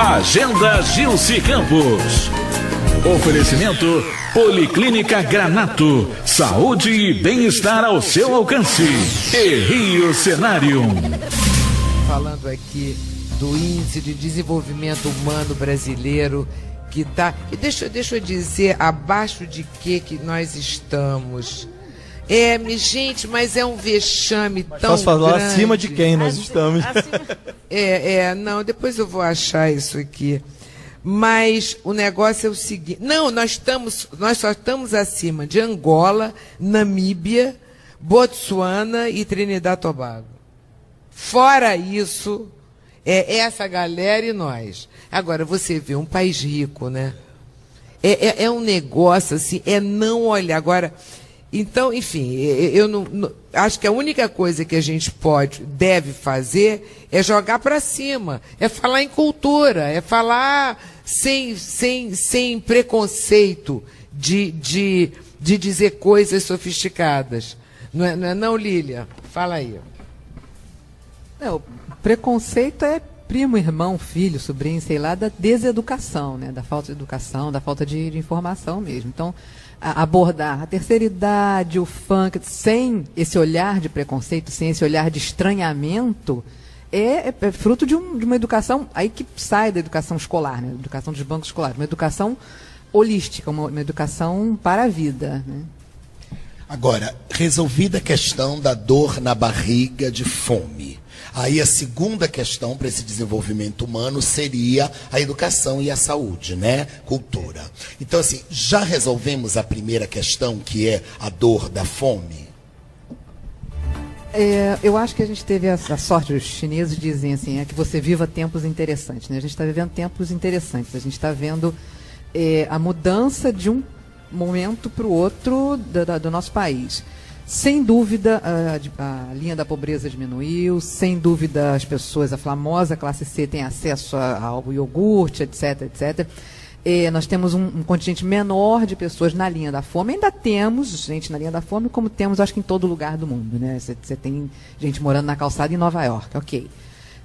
Agenda Gilce Campos. Oferecimento Policlínica Granato. Saúde e bem-estar ao seu alcance. E Rio Cenário. Falando aqui do Índice de Desenvolvimento Humano Brasileiro, que está... E deixa eu dizer, abaixo de que nós estamos... gente, mas é um vexame tão grande. Posso falar acima de quem nós estamos. Não, depois eu vou achar isso aqui. Mas o negócio é o seguinte... Não, nós só estamos acima de Angola, Namíbia, Botsuana e Trinidad e Tobago. Fora isso, é essa galera e nós. Agora, você vê um país rico, né? É um negócio assim, não olhar. Agora... Então, enfim, eu não acho que a única coisa que a gente deve fazer é jogar para cima, é falar em cultura, é falar sem preconceito de dizer coisas sofisticadas. Não, Lília? Fala aí. O preconceito é primo, irmão, filho, sobrinho, sei lá, da deseducação, né? Da falta de educação, da falta de informação mesmo. Então, abordar a terceira idade, o funk, sem esse olhar de preconceito, sem esse olhar de estranhamento, é fruto de uma educação aí que sai da educação escolar, né? Educação dos bancos escolares, uma educação holística, uma educação para a vida, né? Agora, resolvida a questão da dor na barriga de fome, aí a segunda questão para esse desenvolvimento humano seria a educação e a saúde, né? Cultura. Então, assim, já resolvemos a primeira questão, que é a dor da fome? Eu acho que a gente teve a sorte, os chineses dizem assim, que você viva tempos interessantes, né? A gente está vivendo tempos interessantes, a gente está vendo a mudança de um momento para o outro do nosso país. Sem dúvida, a linha da pobreza diminuiu, sem dúvida as pessoas, a famosa classe C, tem acesso ao iogurte, etc, etc. Nós temos um contingente menor de pessoas na linha da fome. Ainda temos gente na linha da fome, como temos, acho que em todo lugar do mundo, né? Você tem gente morando na calçada em Nova York, ok.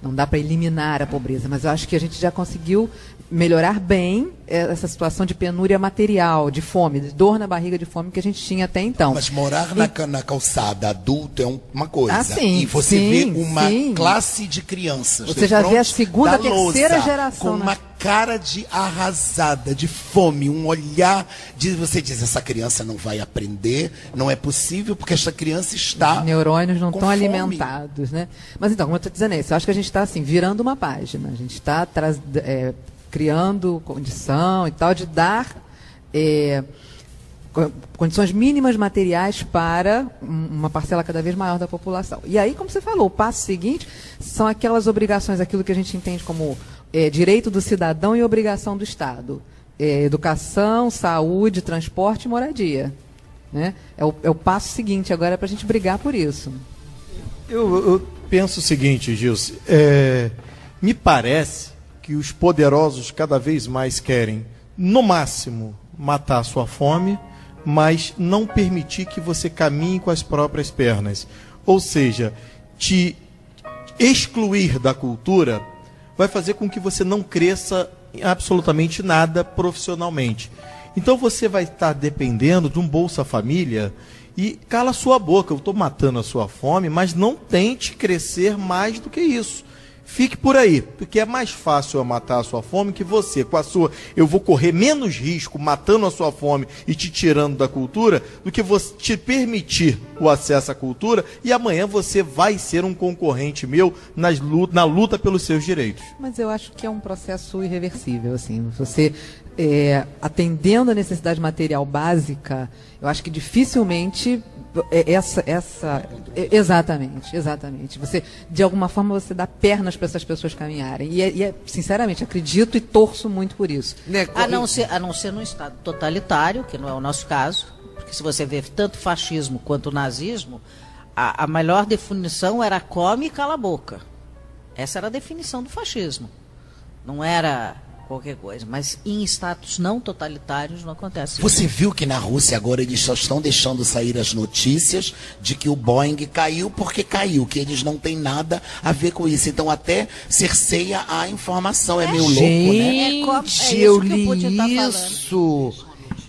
Não dá para eliminar a pobreza, mas eu acho que a gente já conseguiu melhorar bem essa situação de penúria material, de fome, de dor na barriga de fome que a gente tinha até então. Mas morar na calçada adulto é uma coisa. Sim, e você vê uma classe de crianças. Você já vê a segunda, terceira geração. Com uma cara de arrasada, de fome, um olhar de você diz, essa criança não vai aprender, não é possível, porque essa criança está... Os neurônios não estão alimentados, né? Mas então, como eu estou dizendo isso, eu acho que a gente está assim, virando uma página, a gente está criando condição e tal de dar condições mínimas materiais para uma parcela cada vez maior da população. E aí, como você falou, o passo seguinte são aquelas obrigações, aquilo que a gente entende como direito do cidadão e obrigação do Estado. Educação, saúde, transporte e moradia. Né? É o passo seguinte, agora é para a gente brigar por isso. Eu penso o seguinte, Gilce, me parece que os poderosos cada vez mais querem, no máximo, matar a sua fome, mas não permitir que você caminhe com as próprias pernas. Ou seja, te excluir da cultura vai fazer com que você não cresça em absolutamente nada profissionalmente. Então você vai estar dependendo de um Bolsa Família e cala a sua boca, eu estou matando a sua fome, mas não tente crescer mais do que isso. Fique por aí, porque é mais fácil eu matar a sua fome que você, com a sua... Eu vou correr menos risco matando a sua fome e te tirando da cultura do que você te permitir o acesso à cultura e amanhã você vai ser um concorrente meu na luta pelos seus direitos. Mas eu acho que é um processo irreversível, assim. Você, atendendo a necessidade material básica, eu acho que dificilmente... Exatamente. Você, de alguma forma, você dá pernas para essas pessoas caminharem. E sinceramente, acredito e torço muito por isso. A não ser num Estado totalitário, que não é o nosso caso, porque se você vê tanto fascismo quanto nazismo, a melhor definição era come e cala a boca. Essa era a definição do fascismo. Não era qualquer coisa. Mas em estados não totalitários não acontece. Você viu que na Rússia agora eles só estão deixando sair as notícias de que o Boeing caiu porque caiu, que eles não têm nada a ver com isso. Então até cerceia a informação. É meio louco, né? Gente, eu li isso.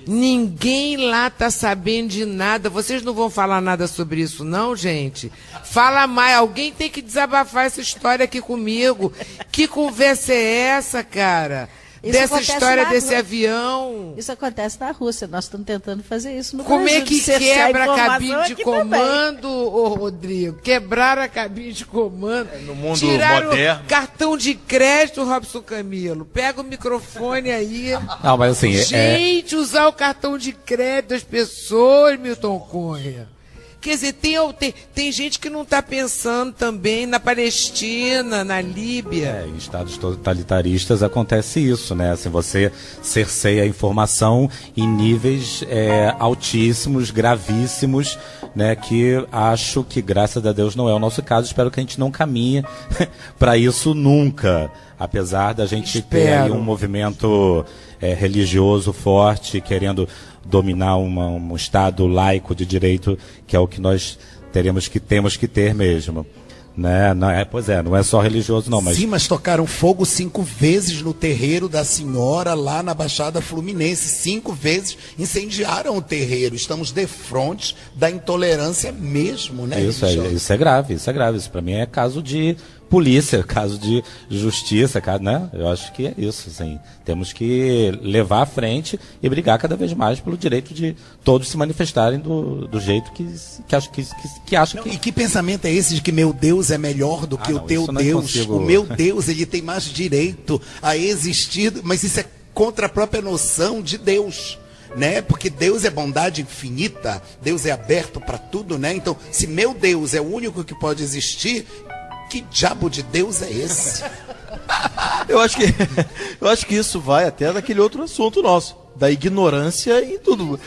Ninguém lá tá sabendo de nada. Vocês não vão falar nada sobre isso, não, gente? Fala mais. Alguém tem que desabafar essa história aqui comigo. Que conversa é essa, cara? Dessa história desse avião. Isso acontece na Rússia. Nós estamos tentando fazer isso no Como Brasil. é que quebra a cabine de comando, ô Rodrigo? Quebraram a cabine de comando. No mundo Tiraram moderno. Cartão de crédito, Robson Camilo. Pega o microfone aí. Não, mas assim, Gente, usar o cartão de crédito das pessoas, Milton Cunha. Quer dizer, tem gente que não está pensando também na Palestina, na Líbia. em estados totalitaristas acontece isso, né? Assim, você cerceia a informação em níveis altíssimos, gravíssimos, né? Que acho que, graças a Deus, não é o nosso caso. Espero que a gente não caminhe para isso nunca. Apesar da gente ter aí um movimento religioso forte, querendo dominar um Estado laico de direito, que é o que nós temos que ter mesmo. Né? Não é só religioso não, mas... Sim, mas tocaram fogo 5 vezes no terreiro da senhora lá na Baixada Fluminense. 5 vezes incendiaram o terreiro. Estamos de frente da intolerância mesmo, né? Isso é grave, Isso para mim é caso de polícia, caso de justiça, né? Eu acho que é isso, assim. Temos que levar à frente e brigar cada vez mais pelo direito de todos se manifestarem do jeito que acham que... E que pensamento é esse de que meu Deus é melhor do que o teu Deus? O meu Deus, ele tem mais direito a existir, mas isso é contra a própria noção de Deus. Né? Porque Deus é bondade infinita, Deus é aberto para tudo, né? Então, se meu Deus é o único que pode existir, que diabo de Deus é esse? Eu acho que isso vai até daquele outro assunto nosso, da ignorância em tudo.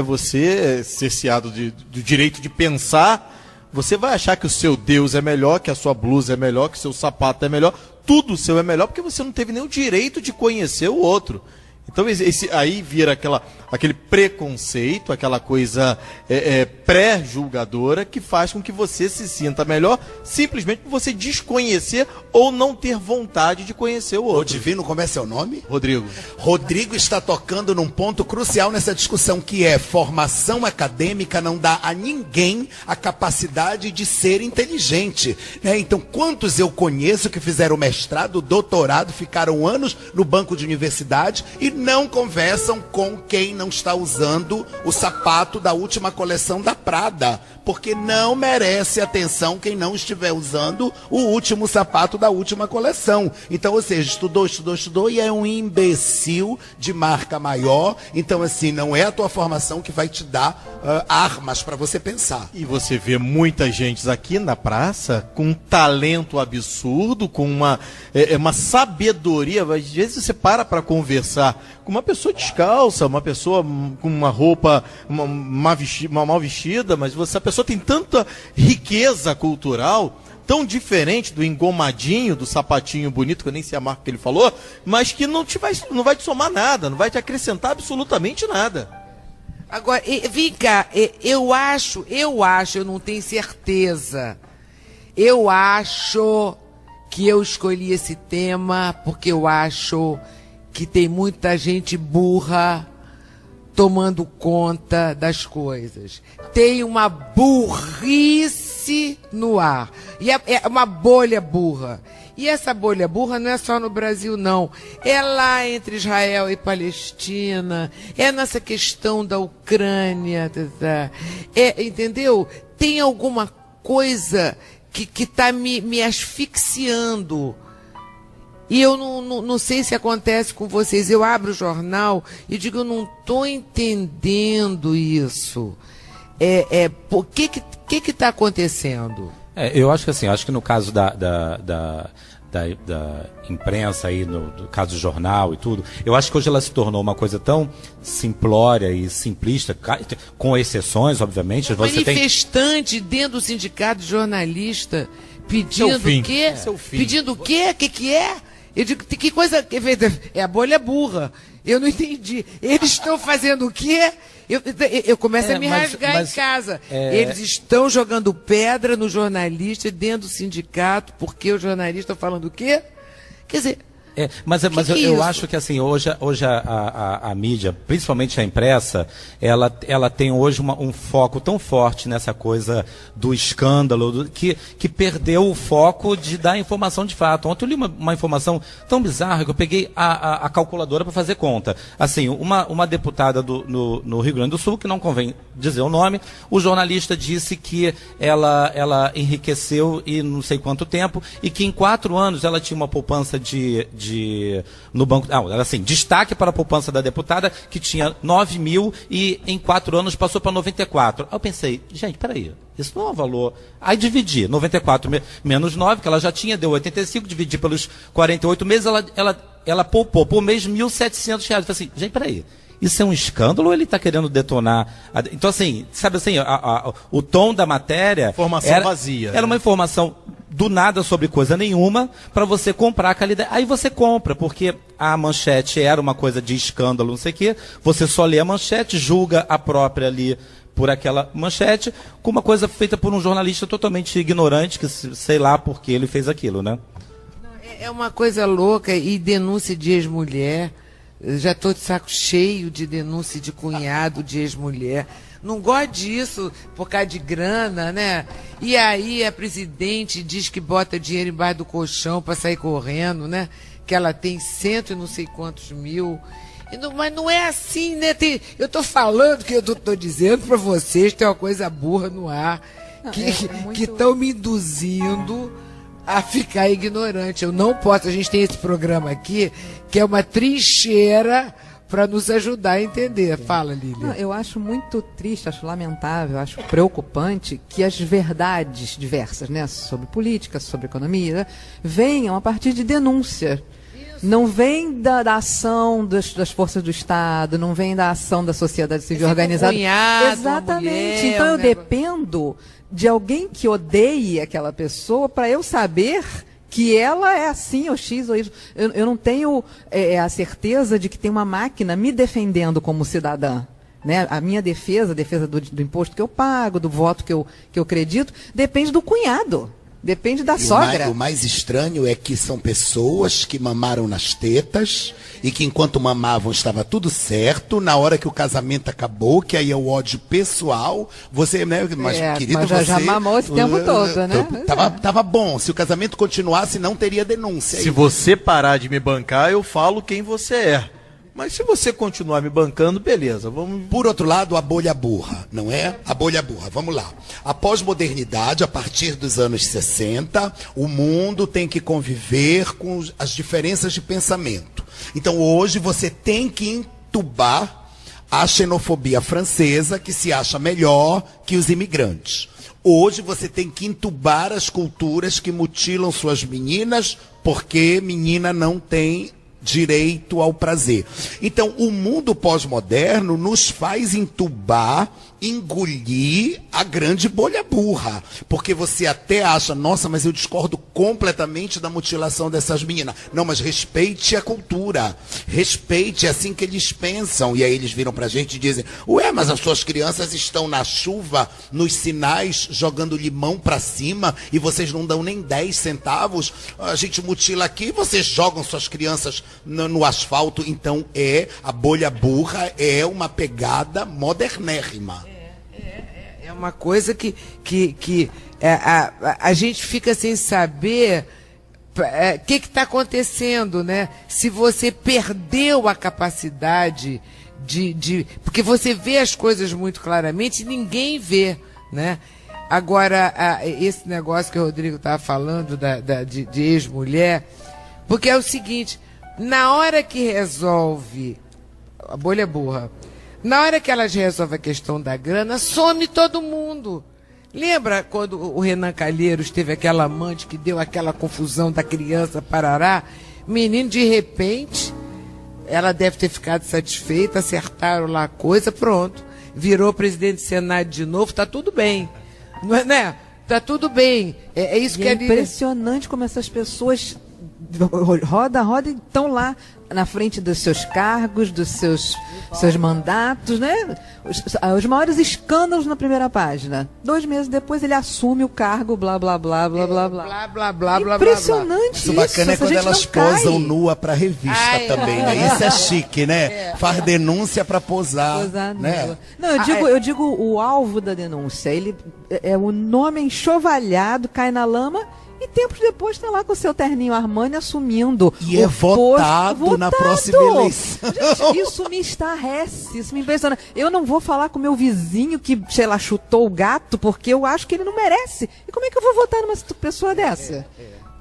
Você cerceado do direito de pensar, você vai achar que o seu Deus é melhor, que a sua blusa é melhor, que o seu sapato é melhor, tudo seu é melhor, porque você não teve nem o direito de conhecer o outro. Então aí vira aquele preconceito, aquela coisa pré-julgadora que faz com que você se sinta melhor simplesmente por você desconhecer ou não ter vontade de conhecer o outro. Ô Divino, como é seu nome? Rodrigo. Rodrigo está tocando num ponto crucial nessa discussão, que é: formação acadêmica não dá a ninguém a capacidade de ser inteligente, né? Então, quantos eu conheço que fizeram mestrado, doutorado, ficaram anos no banco de universidade e não conversam com quem não está usando o sapato da última coleção da Prada, porque não merece atenção quem não estiver usando o último sapato da última coleção. Então, ou seja, estudou e é um imbecil de marca maior. Então, assim, não é a tua formação que vai te dar armas para você pensar. E você vê muita gente aqui na praça com um talento absurdo, com uma sabedoria. Às vezes você para conversar com uma pessoa descalça, uma pessoa com uma roupa mal vestida, mas a pessoa tem tanta riqueza cultural, tão diferente do engomadinho, do sapatinho bonito, que eu nem sei a marca que ele falou, mas que não vai te somar nada, não vai te acrescentar absolutamente nada. Agora, vem cá, eu acho, eu não tenho certeza. Eu acho que eu escolhi esse tema porque eu acho que tem muita gente burra tomando conta das coisas. Tem uma burrice no ar. E é uma bolha burra. E essa bolha burra não é só no Brasil, não. É lá entre Israel e Palestina. É nessa questão da Ucrânia. Entendeu? Tem alguma coisa que está me asfixiando. E eu não sei se acontece com vocês. Eu abro o jornal e digo, eu não estou entendendo isso. O que está acontecendo? Eu acho que assim, acho que no caso da imprensa aí, no caso do jornal e tudo, eu acho que hoje ela se tornou uma coisa tão simplória e simplista, com exceções, obviamente. Manifestante dentro do sindicato de jornalista pedindo o quê? Pedindo o quê? O que é? Eu digo, que coisa... É a bolha burra. Eu não entendi. Eles estão fazendo o quê? Eu começo a me rasgar em casa. Eles estão jogando pedra no jornalista dentro do sindicato, porque o jornalista está falando o quê? Quer dizer... Mas eu acho que assim, hoje a mídia, principalmente a impressa, ela tem hoje um foco tão forte nessa coisa do escândalo, que perdeu o foco de dar informação de fato. Ontem eu li uma informação tão bizarra que eu peguei a calculadora para fazer conta. Assim, uma deputada no Rio Grande do Sul, que não convém dizer o nome, o jornalista disse que ela enriqueceu e não sei quanto tempo, e que em 4 anos ela tinha uma poupança no banco. Não, era assim, destaque para a poupança da deputada, que tinha 9 mil e em 4 anos passou para 94. Aí eu pensei, gente, peraí, isso não é um valor. Aí dividi, 94 menos 9, que ela já tinha, deu 85, dividi pelos 48 meses, ela poupou por mês R$1.700. Eu falei assim, gente, peraí. Isso é um escândalo ou ele está querendo detonar? Então, assim, sabe assim, o tom da matéria... Informação vazia. Era uma informação do nada sobre coisa nenhuma para você comprar aquela ideia. Aí você compra, porque a manchete era uma coisa de escândalo, não sei o quê. Você só lê a manchete, julga a própria ali por aquela manchete, com uma coisa feita por um jornalista totalmente ignorante, que sei lá por que ele fez aquilo, né? É uma coisa louca, e denúncia de ex-mulher... Já estou de saco cheio de denúncia de cunhado, de ex-mulher. Não gosto disso por causa de grana, né? E aí a presidente diz que bota dinheiro embaixo do colchão para sair correndo, né? Que ela tem 100 e não sei quantos mil. Mas não é assim, né? Eu estou falando que eu estou dizendo para vocês, tem uma coisa burra no ar, que estão me induzindo a ficar ignorante. Eu não posso. A gente tem esse programa aqui, que é uma trincheira para nos ajudar a entender. Fala, Lília. Eu acho muito triste, acho lamentável, acho preocupante que as verdades diversas, né, sobre política, sobre economia, venham a partir de denúncia. Não vem da ação das forças do Estado, não vem da ação da sociedade civil organizada. Cunhado, exatamente. Mulher, então eu dependo de alguém que odeie aquela pessoa para eu saber que ela é assim, ou X, ou Y. Eu não tenho a certeza de que tem uma máquina me defendendo como cidadã. Né? A minha defesa, a defesa do imposto que eu pago, do voto que eu acredito, depende do cunhado. Depende da sogra. O mais estranho é que são pessoas que mamaram nas tetas e que enquanto mamavam estava tudo certo. Na hora que o casamento acabou, que aí é o ódio pessoal, você, né, querido, mas já mamou esse tempo todo, né? Tava bom. Se o casamento continuasse, não teria denúncia. Se você parar de me bancar, eu falo quem você é. Mas se você continuar me bancando, beleza, vamos... Por outro lado, a bolha burra, não é? A bolha burra, vamos lá. A pós-modernidade, a partir dos anos 60, o mundo tem que conviver com as diferenças de pensamento. Então, hoje, você tem que entubar a xenofobia francesa, que se acha melhor que os imigrantes. Hoje, você tem que entubar as culturas que mutilam suas meninas, porque menina não tem direito ao prazer. Então, o mundo pós-moderno nos faz entubar, engolir a grande bolha burra. Porque você até acha, nossa, mas eu discordo completamente da mutilação dessas meninas. Não, mas respeite a cultura. Respeite, é assim que eles pensam. E aí eles viram pra gente e dizem, ué, mas as suas crianças estão na chuva, nos sinais, jogando limão pra cima, e vocês não dão nem 10 centavos. A gente mutila aqui e vocês jogam suas crianças no asfalto. Então, a bolha burra é uma pegada modernérrima. É uma coisa que a gente fica sem saber o que está acontecendo, né? Se você perdeu a capacidade porque você vê as coisas muito claramente e ninguém vê, né? Agora, esse negócio que o Rodrigo estava falando de ex-mulher, porque é o seguinte, na hora que resolve a bolha burra, na hora que elas resolvem a questão da grana, some todo mundo. Lembra quando o Renan Calheiros teve aquela amante que deu aquela confusão da criança, parará? Menino, de repente, ela deve ter ficado satisfeita, acertaram lá a coisa, pronto. Virou presidente do Senado de novo, tá tudo bem. Não é, né? Tá tudo bem. É isso que é impressionante como essas pessoas roda e estão lá na frente dos seus cargos, dos seus mandatos, né? Os maiores escândalos na primeira página. 2 meses depois ele assume o cargo, blá, blá, blá, blá, blá, blá. Blá, blá, blá, blá, Impressionante isso. O bacana é quando elas posam nua nua pra revista também, né? Isso é chique, né? Faz denúncia pra posar, né? Nua. Não, eu digo o alvo da denúncia. Ele é o nome enxovalhado, cai na lama. E tempos depois está lá com o seu terninho Armani assumindo. E é votado na próxima eleição. Gente, isso me estarrece, isso me impressiona. Eu não vou falar com o meu vizinho que, sei lá, chutou o gato, porque eu acho que ele não merece. E como é que eu vou votar numa pessoa dessa?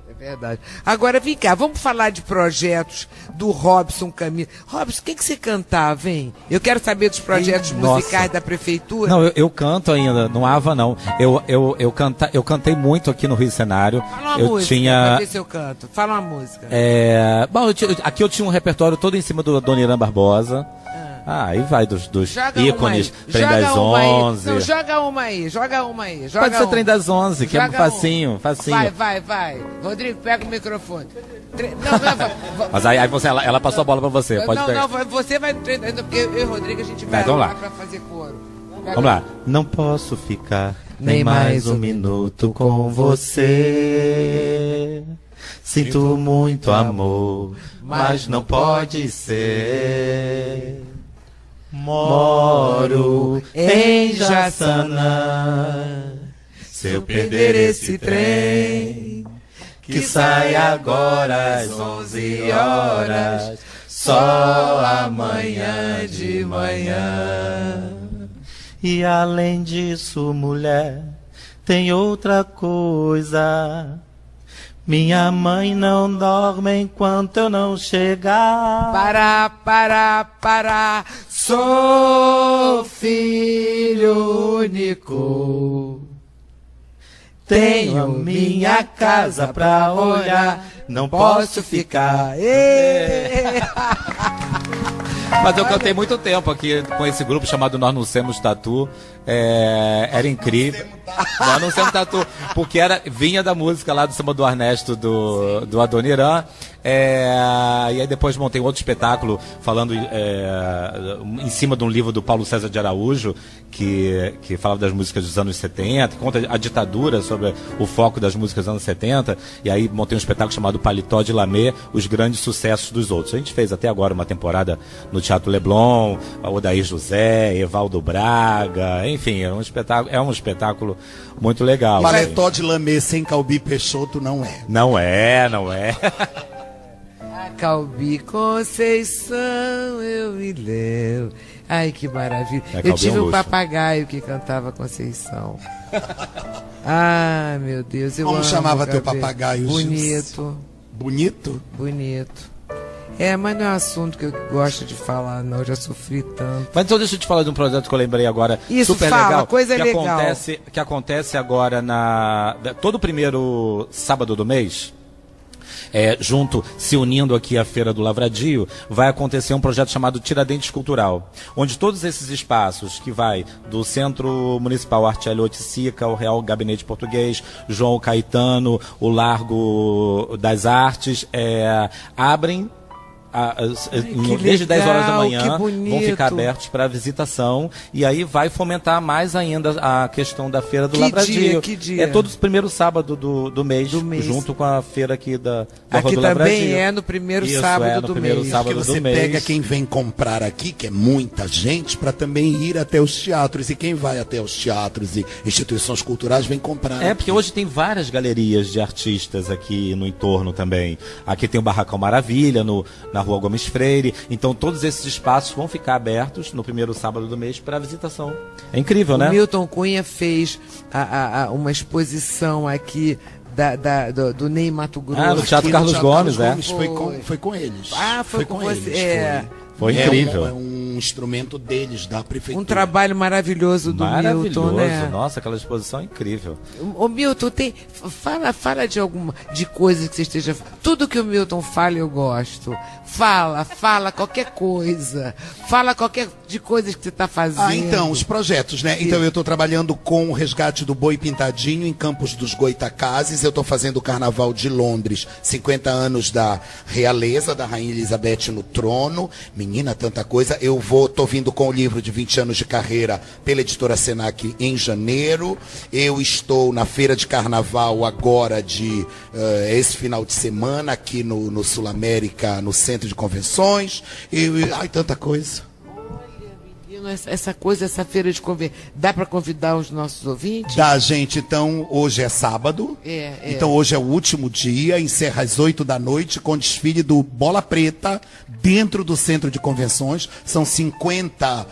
É verdade. Agora, vem cá, vamos falar de projetos do Robson Camilo. Robson, o que você cantava, hein? Eu quero saber dos projetos musicais da prefeitura. Não, eu canto ainda, não Ava não. Eu cantei muito aqui no Rio Cenário. Fala uma música, pra ver se eu canto. Fala uma música. Bom, aqui eu tinha um repertório todo em cima do Adoniran Barbosa. Aí vai dos ícones, Trem das 11. Não, joga uma aí. Pode ser Trem das 11, que é facinho. Vai. Rodrigo, pega o microfone. Mas aí ela passou a bola pra você. Pode pegar. Não, você vai no Trem das 11, porque eu e o Rodrigo a gente vai lá pra fazer coro. Vamos lá. Não posso ficar nem mais um minuto com você. Sinto muito amor, mas não pode ser. Moro em Jaçanã. Se eu perder esse trem, que sai agora às 11 horas, só amanhã de manhã. E além disso, mulher, tem outra coisa. Minha mãe não dorme enquanto eu não chegar. Para. Sou filho único. Tenho minha casa pra olhar. Não posso ficar. Mas eu cantei muito tempo aqui com esse grupo chamado Nós Não Semos Tatu. Era incrível. Nós Não Semos Tatu. Porque vinha da música lá do samba do Ernesto do Adoniran. E aí depois montei um outro espetáculo falando em cima de um livro do Paulo César de Araújo, que falava das músicas dos anos 70, que conta a ditadura sobre o foco das músicas dos anos 70. E aí montei um espetáculo chamado Paletó de Lamé, os grandes sucessos dos outros. A gente fez até agora uma temporada no Teatro Leblon, Odair José, Evaldo Braga, enfim, é um espetáculo muito legal. Paletó de Lamé sem Calbi Peixoto não é. Não é. Calbi Conceição, eu me lembro. Ai, que maravilha. Eu tive um papagaio que cantava Conceição. Ah, meu Deus, Como chamava teu papagaio? Bonito. Bonito. Mas não é um assunto que eu gosto de falar, não. Eu já sofri tanto. Mas então deixa eu te falar de um projeto que eu lembrei agora. Isso, super fala, legal. Coisa que legal. Que acontece agora todo primeiro sábado do mês. Se unindo aqui à Feira do Lavradio, vai acontecer um projeto chamado Tiradentes Cultural, onde todos esses espaços que vai do Centro Municipal Artielio Oiticica, o Real Gabinete Português, João Caetano, o Largo das Artes, abrem desde 10 horas da manhã, vão ficar abertos para visitação, e aí vai fomentar mais ainda a questão da Feira do Lavradio. Que dia? É todo o primeiro sábado do mês, junto com a feira aqui da Aqui do também Lavradio. É no primeiro sábado do mês. Porque você pega quem vem comprar aqui, que é muita gente, para também ir até os teatros, e quem vai até os teatros e instituições culturais vem comprar. Porque hoje tem várias galerias de artistas aqui no entorno também. Aqui tem o Barracão Maravilha, na Rua Gomes Freire. Então todos esses espaços vão ficar abertos no primeiro sábado do mês para visitação. É incrível, né? O Milton Cunha fez uma exposição aqui do Ney Mato Grosso. No Teatro Carlos Gomes, Foi com eles. Foi com você. Foi incrível. É um um instrumento deles, da prefeitura. Um trabalho maravilhoso do Milton, né? Nossa, aquela exposição é incrível. O Milton fala de coisas que você esteja... Tudo que o Milton fala eu gosto. Fala qualquer coisa. Fala de coisas que você está fazendo. Então, os projetos, né? Então eu estou trabalhando com o resgate do boi pintadinho em Campos dos Goitacazes. Eu estou fazendo o Carnaval de Londres, 50 anos da realeza, da Rainha Elizabeth no trono. Menina, tanta coisa. Tô vindo com o livro de 20 anos de carreira pela editora Senac em janeiro. Eu estou na feira de carnaval agora esse final de semana aqui no Sul América, no Centro de Convenções. Ai, tanta coisa. Essa feira de convenção, dá para convidar os nossos ouvintes? Dá, gente. Então, hoje é sábado. Então, hoje é o último dia. Encerra às 8 da noite com desfile do Bola Preta dentro do Centro de Convenções. São 50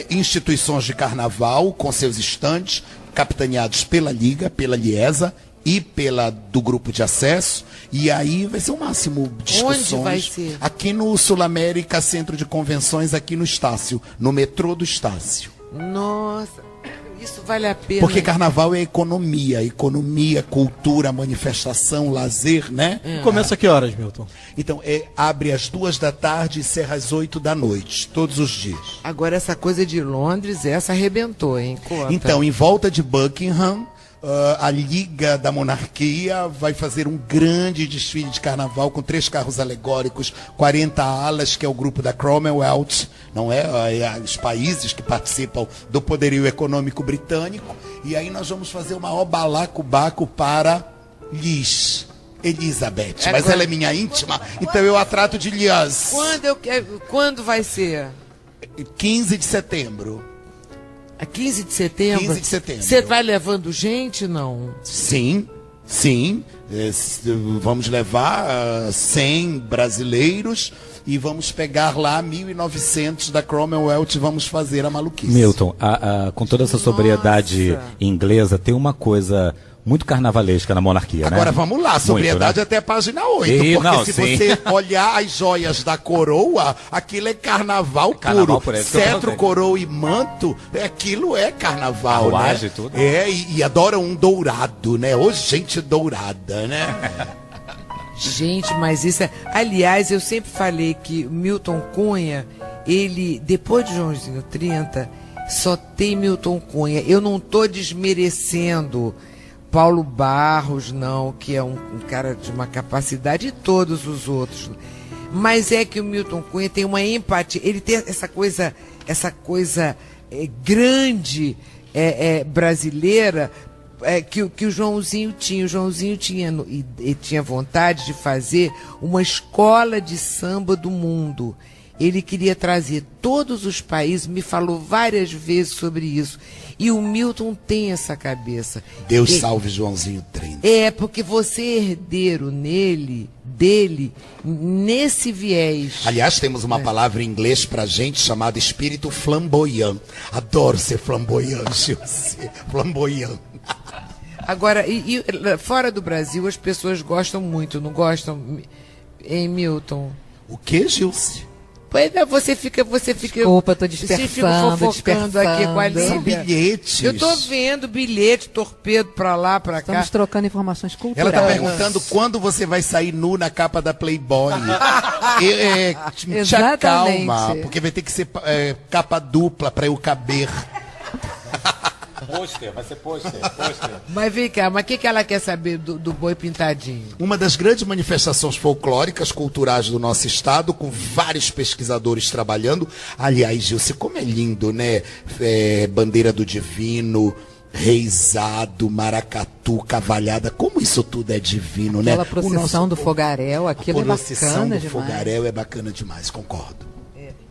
instituições de carnaval com seus estandes, capitaneados pela Liga, pela Liesa e do grupo de acesso. E aí vai ser o máximo discussões. Onde vai ser? Aqui no Sul América Centro de Convenções, aqui no Estácio, no metrô do Estácio. Nossa, isso vale a pena. Porque carnaval é economia, cultura, manifestação, lazer, né? Começa a que horas, Milton? Então, abre às 2 da tarde e encerra às 8 da noite, todos os dias. Agora, essa coisa de Londres, essa arrebentou, hein? Conta. Então, em volta de Buckingham, a Liga da Monarquia vai fazer um grande desfile de carnaval com 3 carros alegóricos, 40 alas, que é o grupo da Commonwealth, não é? Os países que participam do poderio econômico britânico. E aí nós vamos fazer uma obalacobaco para Liz Elizabeth. Mas ela é minha íntima, então eu a trato de Liz. Quando vai ser? 15 de setembro. A 15 de setembro? 15 de setembro. Você vai levando gente, não? Sim. Vamos levar 100 brasileiros e vamos pegar lá 1.900 da Commonwealth e vamos fazer a maluquice. Milton, com toda essa sobriedade inglesa, tem uma coisa muito carnavalesca na monarquia, né? Agora vamos lá, sobriedade muito, né? até a página 8. Porque você olhar as joias da coroa, aquilo é carnaval puro. Cetro, coroa e manto, aquilo é carnaval, carruagem, né? Tudo. E adoram um dourado, né? Ô, gente dourada, né? Gente, mas isso é... Aliás, eu sempre falei que Milton Cunha, ele, depois de Joãozinho 30, só tem Milton Cunha. Eu não estou desmerecendo Paulo Barros, não, que é um cara de uma capacidade, e todos os outros. Mas é que o Milton Cunha tem uma empatia, ele tem essa coisa grande brasileira que o Joãozinho tinha. O Joãozinho tinha vontade de fazer uma escola de samba do mundo. Ele queria trazer todos os países, me falou várias vezes sobre isso. E o Milton tem essa cabeça. Deus salve Joãozinho 30. Porque você é herdeiro dele, nesse viés. Aliás, temos uma palavra em inglês pra gente chamada espírito flamboyant. Adoro ser flamboyant, Gilce. Flamboyant. Agora, fora do Brasil, as pessoas gostam muito, não gostam, hein, Milton? O que, Gilce? Pois é, você fica... Desculpa, tô dispersando, fofocando aqui com a Lívia. São bilhetes. Eu tô vendo bilhete, torpedo pra lá, pra cá. Estamos trocando informações culturais. Ela tá perguntando quando você vai sair nu na capa da Playboy. Te acalma, porque vai ter que ser capa dupla pra eu caber. Vai ser pôster. Mas vem cá, mas o que ela quer saber do boi pintadinho? Uma das grandes manifestações folclóricas, culturais do nosso estado, com vários pesquisadores trabalhando. Aliás, Gilce, como é lindo, né? Bandeira do Divino, reizado, maracatu, cavalhada, como isso tudo é divino, né? Aquela procissão do fogaréu, aquilo é bacana demais. A procissão do fogaréu é bacana demais, concordo.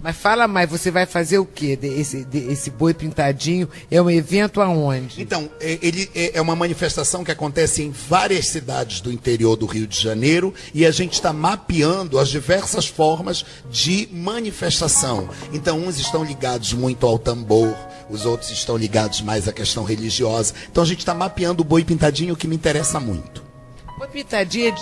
Mas fala mais, você vai fazer o quê? Esse boi pintadinho é um evento aonde? Então, ele é uma manifestação que acontece em várias cidades do interior do Rio de Janeiro e a gente está mapeando as diversas formas de manifestação. Então, uns estão ligados muito ao tambor, os outros estão ligados mais à questão religiosa. Então, a gente está mapeando o boi pintadinho, que me interessa muito. pintadinha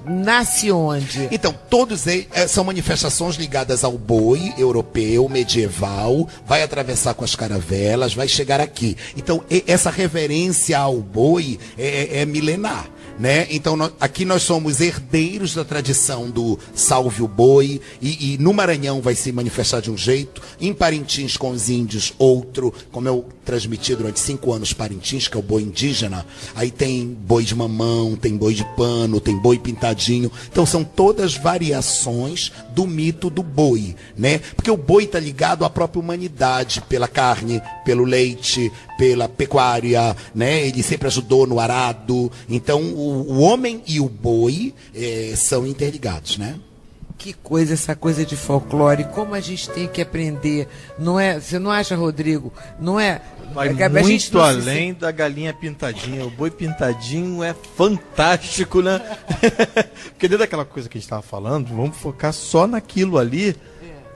nasce onde? Então, todos eles são manifestações ligadas ao boi europeu, medieval, vai atravessar com as caravelas, vai chegar aqui. Então, essa reverência ao boi é milenar. Né? Então, aqui nós somos herdeiros da tradição do salve o boi, e no Maranhão vai se manifestar de um jeito, em Parintins com os índios outro, como eu transmiti durante 5 anos Parintins, que é o boi indígena, aí tem boi de mamão, tem boi de pano, tem boi pintadinho, então são todas variações do mito do boi, né? Porque o boi está ligado à própria humanidade, pela carne, pelo leite, pela pecuária, né? Ele sempre ajudou no arado, então o homem e o boi são interligados, né? Que coisa, essa coisa de folclore, como a gente tem que aprender, não é? Você não acha, Rodrigo? Não é? Vai muito além da galinha pintadinha. O boi pintadinho é fantástico, né? Porque dentro daquela coisa que a gente estava falando, vamos focar só naquilo ali.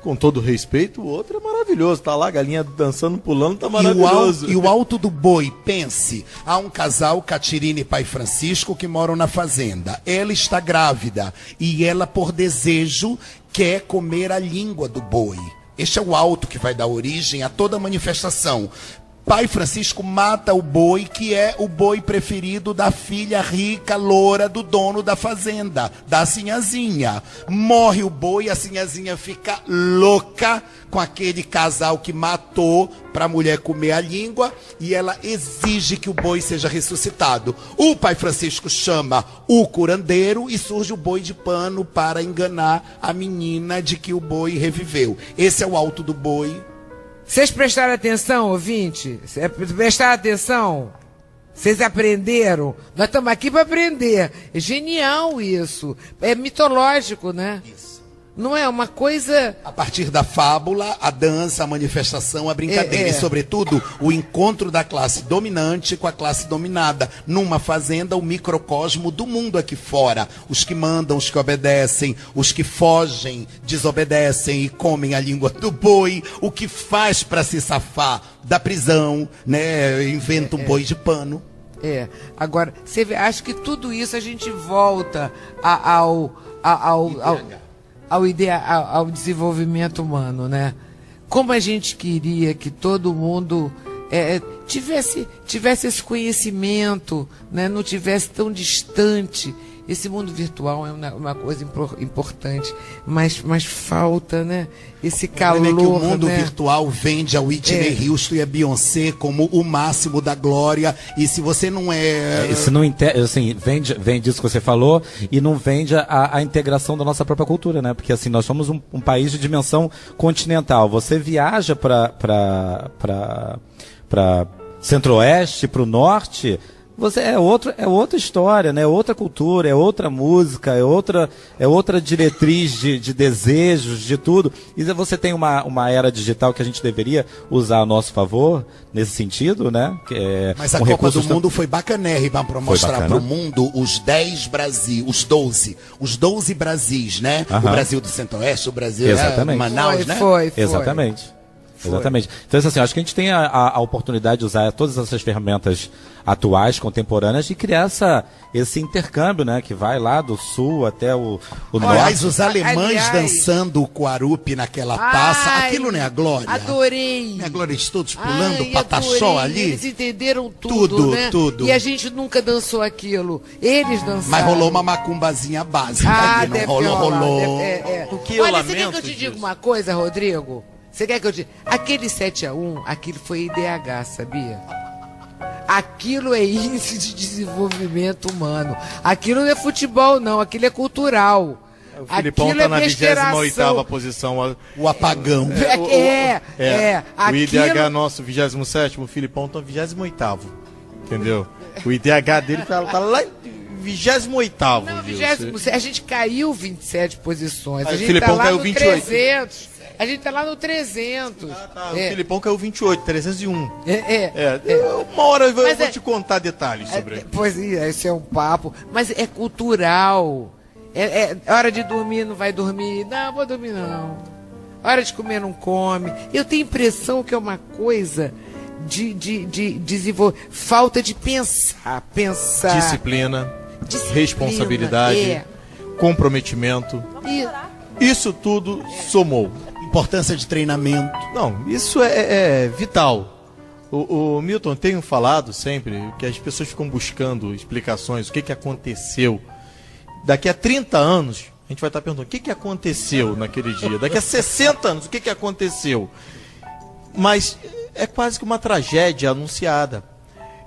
Com todo respeito, o outro é maravilhoso. Tá lá a galinha dançando, pulando, tá maravilhoso. E o alto do boi, pense. Há um casal, Catirina e pai Francisco, que moram na fazenda. Ela está grávida e ela, por desejo, quer comer a língua do boi. Este é o alto que vai dar origem a toda a manifestação. Pai Francisco mata o boi, que é o boi preferido da filha rica, loura, do dono da fazenda, da Sinhazinha. Morre o boi, a Sinhazinha fica louca com aquele casal que matou para a mulher comer a língua, e ela exige que o boi seja ressuscitado. O pai Francisco chama o curandeiro e surge o boi de pano para enganar a menina de que o boi reviveu. Esse é o alto do boi. Vocês prestaram atenção, ouvinte? Prestaram atenção? Vocês aprenderam? Nós estamos aqui para aprender. É genial isso. É mitológico, né? Isso. Não é uma coisa... A partir da fábula, a dança, a manifestação, a brincadeira. E, sobretudo, o encontro da classe dominante com a classe dominada. Numa fazenda, o microcosmo do mundo aqui fora. Os que mandam, os que obedecem, os que fogem, desobedecem e comem a língua do boi. O que faz para se safar da prisão, né? Inventa um boi de pano. Agora, você vê, acho que tudo isso a gente volta ao desenvolvimento humano, né? Como a gente queria que todo mundo tivesse esse conhecimento, né? Não tivesse tão distante. Esse mundo virtual é uma coisa importante, mas falta, né? Esse calor. É que o mundo virtual vende a Whitney Houston e a Beyoncé como o máximo da glória, e se você não é... Isso não assim, vende isso que você falou, e não vende a integração da nossa própria cultura, né? Porque assim, nós somos um país de dimensão continental. Você viaja para Centro-Oeste, para o Norte... É outra história, né? É outra cultura, é outra música, é outra diretriz de desejos, de tudo. E você tem uma era digital que a gente deveria usar a nosso favor, nesse sentido, né? Mas a Copa do Mundo foi bacanérrima para mostrar para o mundo os 10 Brasil, os 12 Brasis, né? O Brasil do Centro-Oeste, o Brasil de Manaus, né? Foi. Exatamente. Exatamente. Então, assim, acho que a gente tem a oportunidade de usar todas essas ferramentas atuais, contemporâneas, e criar esse intercâmbio, né? Que vai lá do sul até o norte. Aliás, os alemães dançando o Quarupi naquela taça, aquilo não é a glória? Adorei. Não é a glória de todos pulando o pataxó ali? Eles entenderam tudo, né? Tudo. E a gente nunca dançou aquilo. Eles dançaram. Mas rolou uma macumbazinha básica ali, não rolou. Olha, você quer que eu te diga uma coisa, Rodrigo? Você quer que eu diga? Aquele 7-1, aquilo foi IDH, sabia? Aquilo é índice de desenvolvimento humano. Aquilo não é futebol, não. Aquilo é cultural. O Filipão está na 28ª posição. O apagão. O IDH nosso, 27º. O Filipão está no 28º. Entendeu? O IDH dele tá lá em 28º. Não, 27º. A gente caiu 27 posições. A gente Filipão tá lá caiu no 28. 300. A gente tá lá no 300. O Filipão caiu 28, 301. Uma hora eu vou te contar detalhes sobre ele. Pois é, esse é um papo. Mas é cultural. É hora de dormir, não vai dormir. Não, vou dormir não. Hora de comer, não come. Eu tenho a impressão que é uma coisa de desenvolver. Falta de pensar. Disciplina. disciplina, responsabilidade, comprometimento. Isso tudo somou. Importância de treinamento. Não, isso é vital. O Milton, tenho falado sempre que as pessoas ficam buscando explicações, o que aconteceu. Daqui a 30 anos, a gente vai estar perguntando o que aconteceu naquele dia. Daqui a 60 anos, o que aconteceu? Mas é quase que uma tragédia anunciada.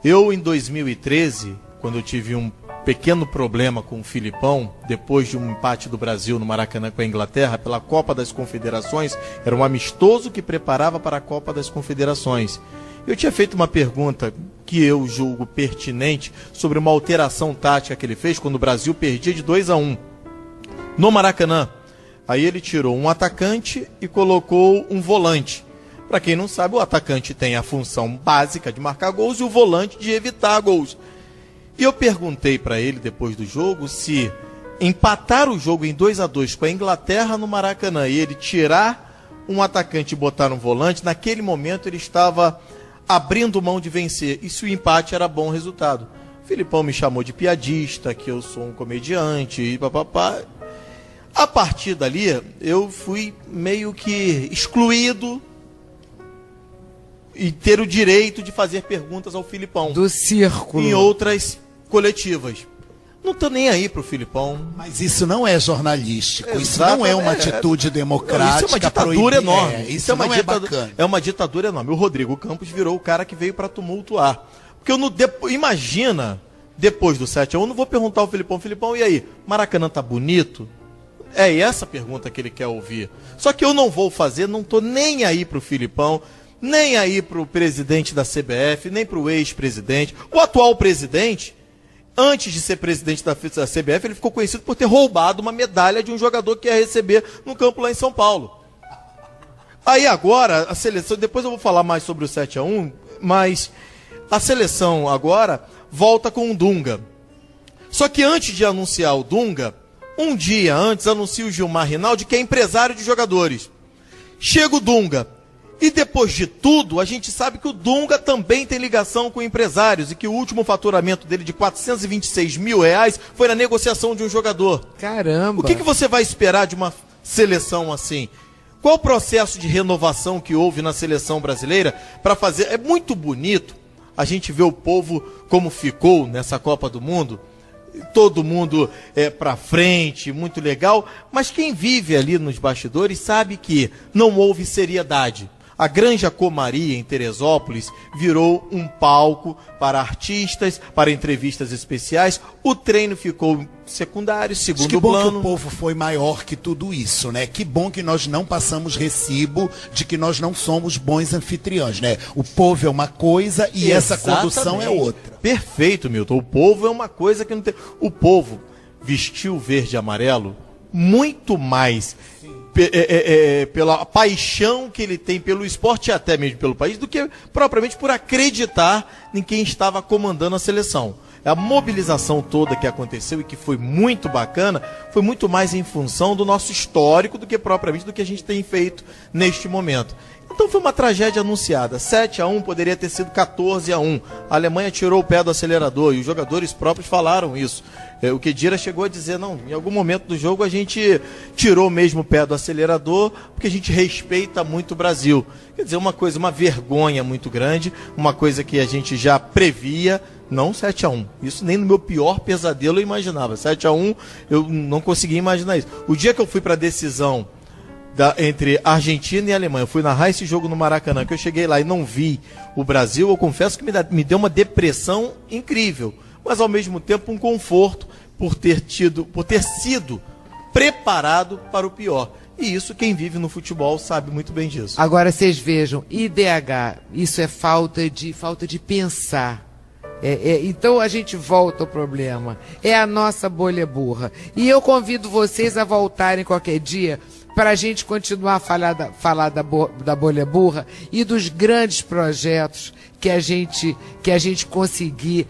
Eu, em 2013, quando eu tive um pequeno problema com o Filipão, depois de um empate do Brasil no Maracanã com a Inglaterra, pela Copa das Confederações, era um amistoso que preparava para a Copa das Confederações. Eu tinha feito uma pergunta que eu julgo pertinente sobre uma alteração tática que ele fez quando o Brasil perdia de 2-1 no Maracanã. Aí ele tirou um atacante e colocou um volante. Para quem não sabe, o atacante tem a função básica de marcar gols e o volante de evitar gols. E eu perguntei para ele depois do jogo se empatar o jogo em 2-2 com a Inglaterra no Maracanã e ele tirar um atacante e botar um volante, naquele momento ele estava abrindo mão de vencer. E se o empate era bom resultado. O Filipão me chamou de piadista, que eu sou um comediante e papapá. A partir dali, eu fui meio que excluído e ter o direito de fazer perguntas ao Filipão. Do círculo. Em outras coletivas. Não tô nem aí pro Filipão. Mas isso não é jornalístico. Isso não é uma atitude democrática. Isso é uma ditadura enorme. Isso é uma bacana. É uma ditadura enorme. O Rodrigo Campos virou o cara que veio para tumultuar. Porque eu não imagina, depois do 7-1, eu não vou perguntar ao Filipão, e aí, Maracanã tá bonito? É essa a pergunta que ele quer ouvir. Só que eu não vou fazer, não tô nem aí pro Filipão, nem aí pro presidente da CBF, nem pro ex-presidente. O atual presidente, antes de ser presidente da CBF, ele ficou conhecido por ter roubado uma medalha de um jogador que ia receber no campo lá em São Paulo. Aí agora, a seleção, depois eu vou falar mais sobre o 7-1, mas a seleção agora volta com o Dunga. Só que antes de anunciar o Dunga, um dia antes anuncia o Gilmar Rinaldi, que é empresário de jogadores. Chega o Dunga. E depois de tudo, a gente sabe que o Dunga também tem ligação com empresários e que o último faturamento dele de R$426 mil foi na negociação de um jogador. Caramba! O que você vai esperar de uma seleção assim? Qual o processo de renovação que houve na seleção brasileira para fazer? É muito bonito a gente ver o povo como ficou nessa Copa do Mundo. Todo mundo pra frente, muito legal. Mas quem vive ali nos bastidores sabe que não houve seriedade. A Granja Comaria, em Teresópolis, virou um palco para artistas, para entrevistas especiais. O treino ficou secundário, segundo que bom plano. que o povo foi maior que tudo isso, né? Que bom que nós não passamos recibo de que nós não somos bons anfitriões, né? O povo é uma coisa e essa condução é outra. Perfeito, Milton. O povo é uma coisa que não tem... O povo vestiu verde e amarelo muito mais... pela paixão que ele tem pelo esporte e até mesmo pelo país, do que propriamente por acreditar em quem estava comandando a seleção. A mobilização toda que aconteceu e que foi muito bacana, foi muito mais em função do nosso histórico do que propriamente do que a gente tem feito neste momento. Então foi uma tragédia anunciada. 7-1 poderia ter sido 14-1. A Alemanha tirou o pé do acelerador e os jogadores próprios falaram isso. O Khedira chegou a dizer, não, em algum momento do jogo a gente tirou mesmo o pé do acelerador porque a gente respeita muito o Brasil. Quer dizer, uma vergonha muito grande, uma coisa que a gente já previa, não 7-1. Isso nem no meu pior pesadelo eu imaginava. 7-1 eu não conseguia imaginar isso. O dia que eu fui para a decisão entre Argentina e Alemanha, eu fui narrar esse jogo no Maracanã, que eu cheguei lá e não vi o Brasil, eu confesso que me deu uma depressão incrível, mas ao mesmo tempo um conforto por ter sido preparado para o pior. E isso quem vive no futebol sabe muito bem disso. Agora vocês vejam, IDH, isso é falta de pensar. Então a gente volta ao problema. É a nossa bolha burra. E eu convido vocês a voltarem qualquer dia para a gente continuar a falar da bolha burra e dos grandes projetos que a gente conseguir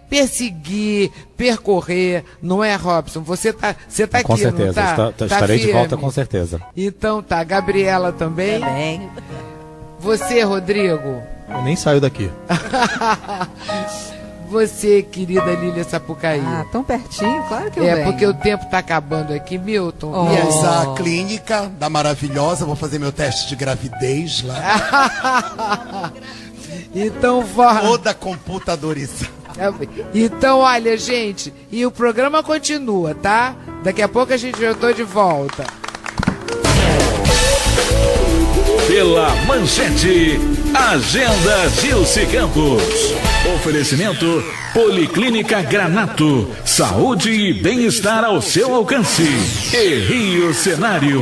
perseguir, percorrer, não é, Robson? Você tá aqui, com certeza, não tá? Estarei firme. de volta com certeza. Então tá, Gabriela também? Também. Você, Rodrigo? Eu nem saio daqui. Você, querida Lília Sapucaí. Ah, tão pertinho? Claro que eu venho. Porque o tempo está acabando aqui, Milton. Oh. E Vamos aí? à clínica da Maravilhosa, vou fazer meu teste de gravidez lá. Então, Toda computadorizada. Então, olha, gente, e o programa continua, tá? Daqui a pouco eu tô de volta. Pela Manchete, Agenda Gilce Campos. Oferecimento Policlínica Granato. Saúde e bem-estar ao seu alcance. E Rio Cenário.